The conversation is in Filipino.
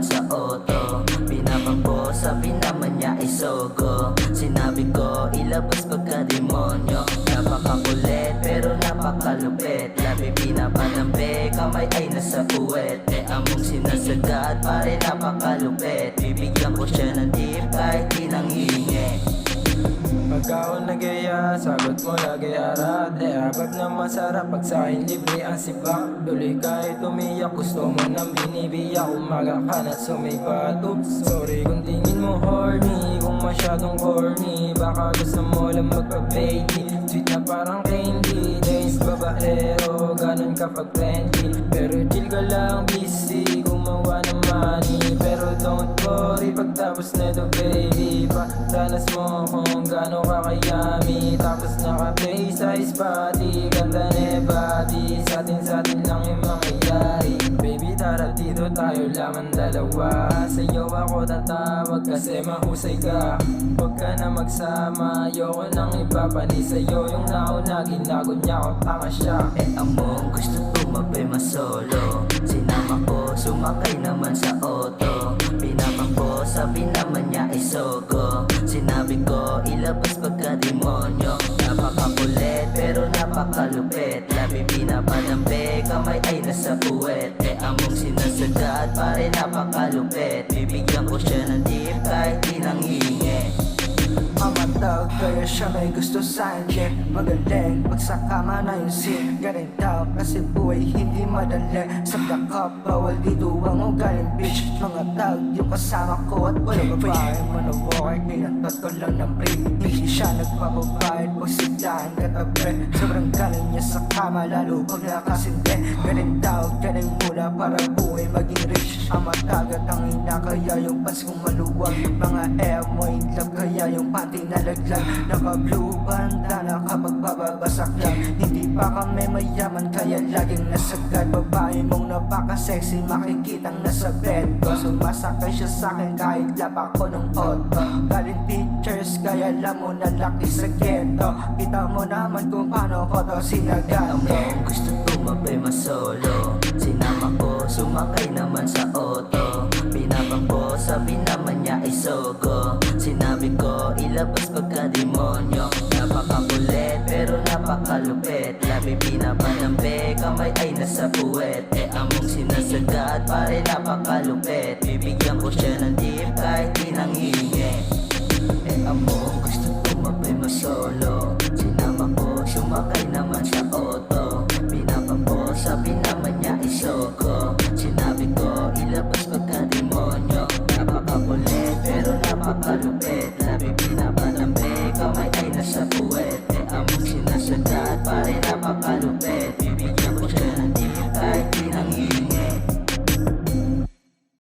naman sa auto. Pinapampo, sabi naman niya ay sogo. Sinabi ko ilabas pagka-demonyo. Napakakulit pero napakalupit. Labi pinapanampi, kamay ay nasa puwet. Among sinasagad, pare napakalupit. Bibigyan ko siya ng tip kahit di nang hihingi. Pagka ako nag-iya, sagot mo lagi arat. Habag na masarap pag sa'kin libre ang sibak. Tuloy kahit umiyak, gusto mo nang binibiyak. Umaga ka na sumipat. Oops, sorry kung tingin mo horny, kung masyadong corny. Baka gusto mo lang magpa-baby, sweet na parang candy. Days babaero, ganun kapag friendly. Pero chill ka lang, busy, gumawa ng money. Pero don't worry, pagtapos neto baby, padalas mo kung gano'n kakayami. Tapos naka-play sa spotty, ganda na body. Sa'tin lang yung mangyayari. Baby tara dito tayo lamang dalawa. Sa'yo ako tatawag kasi mahusay ka. Huwag ka na magsama, ayoko nang ipapani sa'yo. Yung nauna ginago niya kung tanga siya. Among gusto tumabay masolo. Sinama ko, sumakay naman sa auto. Pinapampo, sabi naman niya ay sogo. Sinabi ko ilabas pagka-demonyo. Napakakulit pero napakalupit. Labi pinapanampi, kamay ay nasa puwet. Among sinasagad, pare napakalupit. Bibigyan ko siya ng tip kahit di nang hihingi. Mamatag kaya siya may gusto sa akin. Magaling pag sa kama na yung scene. Galing daw kasi buhay hindi madali. Sa kakap bawal dito ang ugaling bitch. Mga tag yung kasama ko at walang babae. Manawakay kinatot ko lang ng break. Hindi siya nagpapabayad pag siglahan katabi. Sobrang galing niya sa kama lalo pag nakasindi. Galing daw, galing mula para buhay maging rich. Ang matagat ang ina kaya yung pants kong maluwag. Mga emo in love kaya yung panty nalaglag. Naka-blue bandana kapag bababasak lang. Hindi pa kami mayaman kaya laging nasagad. Babae mong napaka-sexy makikitang nasa bed ko. Sumasakay siya sa'kin kahit lapa ko ng auto. Galing teachers kaya alam mo na laki sa ghetto. Kita mo naman kung paano ko to sinagad. Among gusto tumabay masolo. Sinama ko, sumakay naman sa auto. Pinapampo, sabi naman niya ay sogo. Sinabi ko ilabas pagka-demonyo. Napakakulit pero napakalupit. Labi pinapanampi, kamay ay nasa puwet. Among sinasagad, pare napakalupit. Bibigyan ko siya ng tip kahit di nang hihingi. Among gusto tumabay masolo. Sinama ko, sumakay naman sa auto. Pinapampo, sabi naman niya ay sogo. Sinabi ko ilabas pagka-demonyo. Napakakulit pero napakalupit. Labi